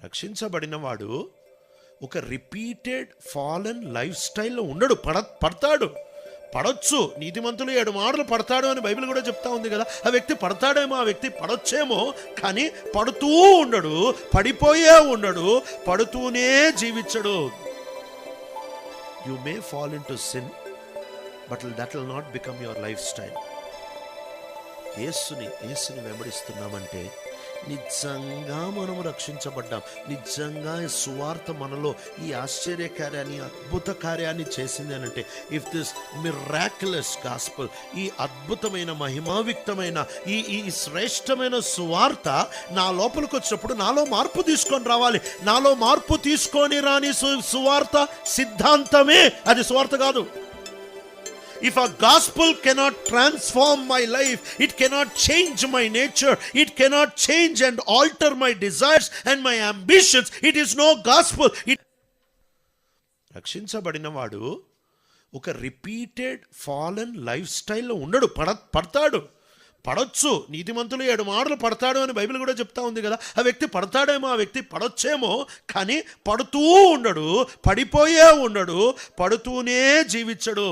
రక్షించబడిన వాడు ఒక రిపీటెడ్ ఫాలన్ లైఫ్ స్టైల్లో ఉండడు. పడతాడు, పడొచ్చు. నీతిమంతులు 7 మాటలు పడతాడు అని బైబిల్ కూడా చెప్తా ఉంది కదా. ఆ వ్యక్తి పడతాడేమో, ఆ వ్యక్తి పడొచ్చేమో, కానీ పడుతూ ఉండడు, పడిపోయే ఉండడు, పడుతూనే జీవించడు. You may fall in to sin, but that will not become your life style. యేసుని వెంబడిస్తున్నామంటే నిజంగా మనము రక్షించబడ్డాం. నిజంగా సువార్త మనలో ఈ ఆశ్చర్య కార్యాన్ని, అద్భుత కార్యాన్ని చేసింది అని అంటే, ఇఫ్ దిస్ మిరాక్యులస్ గాస్పెల్, ఈ అద్భుతమైన మహిమావిక్తమైన ఈ శ్రేష్టమైన సువార్త నా లోపలికి వచ్చినప్పుడు నాలో మార్పు తీసుకొని రావాలి. నాలో మార్పు తీసుకొని రాని సువార్త సిద్ధాంతమే, అది సువార్త కాదు. If a gospel cannot transform my life, it cannot change my nature, it cannot change and alter my desires and my ambitions, it is no gospel. రక్షించబడిన వాడు ఒక రిపీటెడ్ ఫాలన్ లైఫ్ స్టైల్లో ఉండడు. పడతాడు, పడొచ్చు. నీతిమంతులు 7 మాటలు పడతాడు అని బైబిల్ కూడా చెప్తా ఉంది కదా. ఆ వ్యక్తి పడతాడేమో, ఆ వ్యక్తి పడొచ్చేమో, కానీ పడుతూ ఉండడు, పడిపోయే ఉండడు, పడుతూనే జీవించడు.